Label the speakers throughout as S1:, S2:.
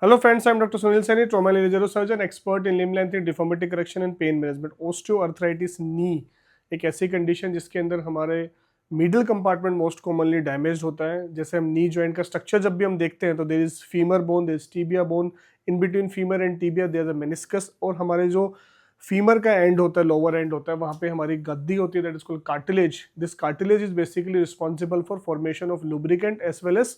S1: Hello friends, I'm Dr. Sunil Saini, trauma neurosurgeon, expert in limb lengthening, deformity correction and pain management. Osteoarthritis knee एक ऐसी condition जिसके अंदर हमारे middle compartment most commonly damage होता है। जैसे हम नी जॉइंट का स्ट्रक्चर जब भी हम देखते हैं तो there is femur bone, there is tibia bone, in between femur and tibia there is a meniscus, और हमारे जो फीमर का एंड होता है, लोअर एंड होता है, वहाँ पे हमारी गद्दी होती है, that is called cartilage. This cartilage is basically responsible for formation of lubricant as well as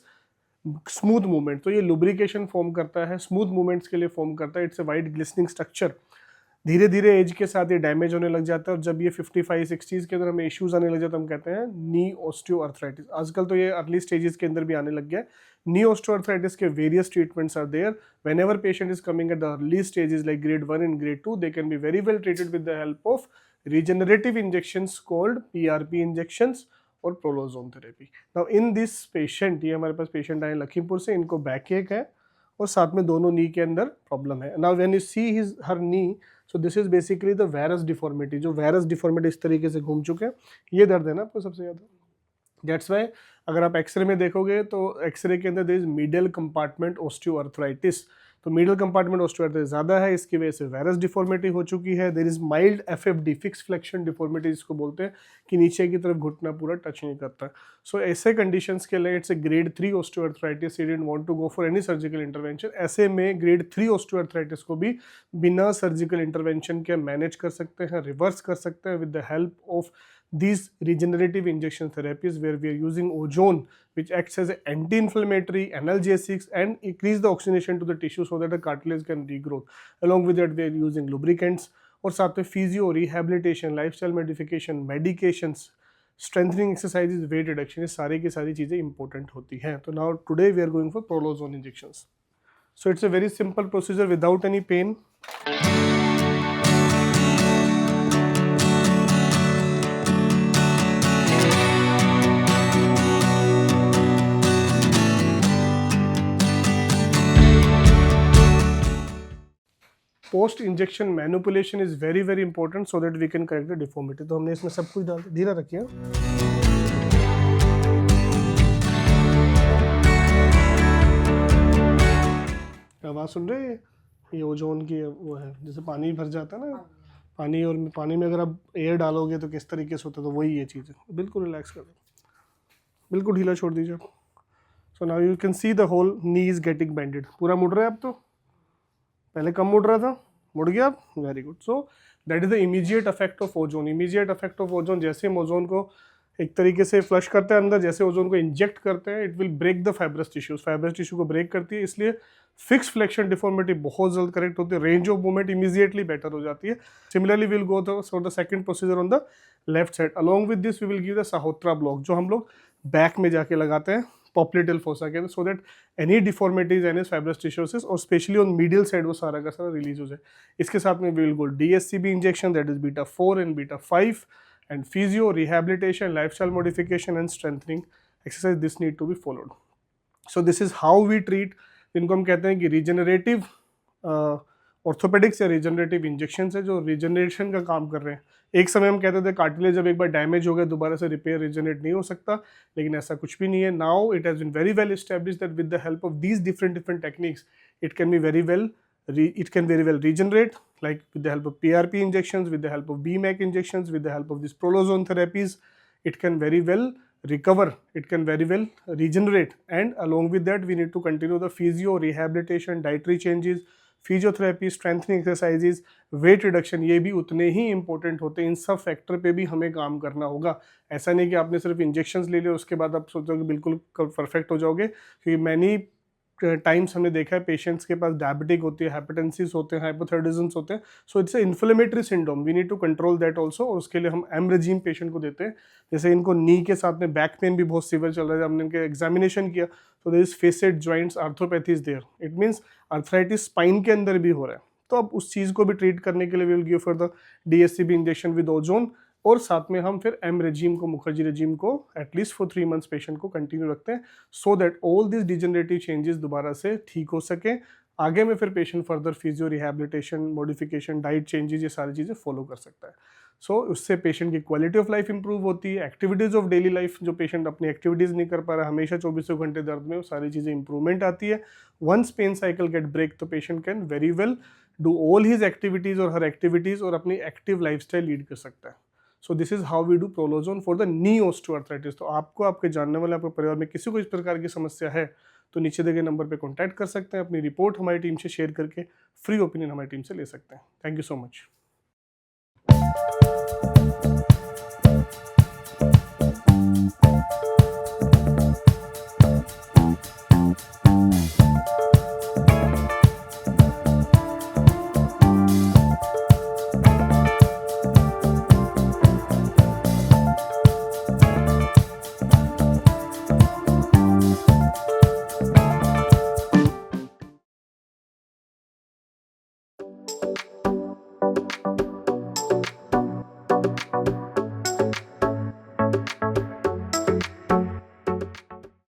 S1: smooth movement. तो ये लुब्रिकेशन फॉर्म करता है, स्मूथ मूवमेंट्स के लिए फॉर्म करता है। It's a white glistening structure. धीरे धीरे एज के साथ ये डैमेज होने लग जाता है, और जब ये 55-60s के अंदर हमें इश्यूज आने लग जाते हैं, हम कहते हैं नी ऑस्टियोआर्थराइटिस। आजकल तो ये अर्ली स्टेजेस के अंदर भी आने लग गया है। नी ऑस्टियोआर्थराइटिस के various treatments are there. Whenever patient is coming at the early stages like grade 1 and grade 2, they can be very well treated with the help of regenerative injections called PRP injections और prolozone therapy. Now in this patient, ये हमारे पास patient आए लखीमपुर से, इनको back एक है और साथ में दोनों नी के अंदर प्रॉब्लम है। Now when you see his her knee, so this is basically the varus deformity. जो वेरस डिफॉर्मिटी इस तरीके से घूम चुके हैं, ये दर्द है ना आपको सबसे ज़्यादा। दैट्स वाई अगर आप एक्सरे में देखोगे तो एक्सरे के अंदर there is middle compartment osteoarthritis. तो मिडल कंपार्टमेंट ऑस्टियोआर्थराइटिस ज़्यादा है, इसकी वजह से वेरस डिफॉर्मिटी हो चुकी है। There is mild FFD, fixed flexion deformity जिसको बोलते हैं, कि नीचे की तरफ घुटना पूरा टच नहीं करता। सो ऐसे कंडीशंस के लिए it's a grade 3 osteoarthritis, you didn't want to go for any surgical intervention. ऐसे में grade 3 ऑस्टियोआर्थराइटिस को भी बिना सर्जिकल इंटरवेंशन के मैनेज कर सकते हैं, रिवर्स कर सकते हैं with the help of these regenerative injection therapies, where we are using ozone, which acts as an anti-inflammatory, analgesics, and increase the oxygenation to the tissue so that the cartilage can regrow. Along with that, we are using lubricants, और साथ में physio, rehabilitation, lifestyle modification, medications, strengthening exercises, weight reduction, ये सारी की सारी चीज़ें important होती हैं। तो now today we are going for prolozone injections. So it's a very simple procedure without any pain. Post injection manipulation is very very important so that we can correct the deformity. तो हमने इसमें सब कुछ डाल दिया, धीरे रखिए। आवाज़ सुन रहे हैं? ये ओजोन की वो है, जैसे पानी भर जाता है ना, पानी, और पानी में अगर आप एयर डालोगे तो किस तरीके से होता है, तो वही ये चीज़ है। बिल्कुल रिलैक्स कर दो, बिल्कुल ढीला छोड़ दीजिए। So now you can see the whole knee is getting bended. पूरा मुड़ रहा है अब तो, पहले कम मुड़ रहा था, मुड़ गया अब, very good. So that is the immediate effect of ozone. Immediate effect of ozone, जैसे हम ओजोन को एक तरीके से फ्लश करते हैं अंदर, जैसे ओजोन को इंजेक्ट करते हैं, it will break the fibrous tissues, fibrous tissue को ब्रेक करती है, इसलिए फिक्स फ्लेक्शन डिफॉर्मिटी बहुत जल्द करेक्ट होती है, range of movement immediately better हो जाती है। Similarly will go for the second procedure on the left side. Along with this we will give the साहोत्रा ब्लॉक, जो हम लोग बैक में जाके लगाते हैं पॉप्लेटल फोसा के, so that any deformities, any fibrous tissues, और स्पेशली ऑन मीडियल साइड वो सारा का सारा रिलीज हो जाए। इसके साथ में we will go DSCB injection, that is beta 4 and beta 5, and physio, rehabilitation, lifestyle modification and strengthening exercise, this need to be followed. So this is how we treat, इनको हम कहते हैं कि रिजेनरेटिव ऑर्थोपेडिक्स या regenerative injection है, जो regeneration का काम कर रहे हैं। एक समय हम कहते थे कार्टिलेज जब एक बार डैमेज हो गया दोबारा से रिपेयर रिजेनरेट नहीं हो सकता, लेकिन ऐसा कुछ भी नहीं है। Now it has been very well established that with the help of these different techniques it can be very well regenerate, like with the help of PRP injections, with the help of BMAC injections, with the help of these prolozone therapies, it can very well recover, it can very well regenerate. And along with that we need to continue the physio, rehabilitation, dietary changes, physiotherapy, strengthening exercises, weight reduction, ये भी उतने ही important होते हैं। इन सब factor पे भी हमें काम करना होगा। ऐसा नहीं कि आपने सिर्फ इंजेक्शंस ले लिए उसके बाद आप सोचोगे बिल्कुल परफेक्ट हो जाओगे, क्योंकि मैनी टाइम्स हमने देखा है पेशेंट्स के पास डायबिटिक होती है, हाइपरटेंसिस होते हैं, हाइपोथायराइडिज्म होते हैं। So it's a inflammatory syndrome, we need to control that also, और उसके लिए हम एमरेजिम पेशेंट को देते हैं। जैसे इनको नी के साथ में बैक पेन भी बहुत सीवियर चल रहा है, हमने इनके एग्जामिनेशन किया तो there is facet joints arthropathy is there, it means arthritis spine के अंदर भी हो रहा है। तो अब उस चीज़ को भी ट्रीट करने के लिए we will give for the DSCB injection with ozone, और साथ में हम फिर एम रेजिम को, मुखर्जी रेजिम को एटलीस्ट फॉर 3 मंथ्स पेशेंट को कंटिन्यू रखते हैं, so that all this degenerative changes दोबारा से ठीक हो सके, आगे में फिर patient further physio rehabilitation, modification, diet changes, ये सारी चीज़ें फॉलो कर सकता है। सो उससे पेशेंट की क्वालिटी ऑफ लाइफ इंप्रूव होती है। एक्टिविटीज़ ऑफ डेली लाइफ, जो पेशेंट अपनी एक्टिविटीज़ नहीं कर पा रहा, हमेशा 24 घंटे दर्द में, वो सारी चीज़ें इंप्रूवमेंट आती है। Once pain cycle get break, तो patient can very well do all his activities और हर एक्टिविटीज़ और अपनी एक्टिव लाइफस्टाइल लीड कर सकता है। So this is how we do prolozone for the knee osteoarthritis. तो आपको, आपके जानने वाले, आपके परिवार में किसी को इस प्रकार की समस्या है तो नीचे दिए गए नंबर पे कांटेक्ट कर सकते हैं। अपनी रिपोर्ट हमारी टीम से शेयर करके फ्री ओपिनियन हमारी टीम से ले सकते हैं। Thank you so much.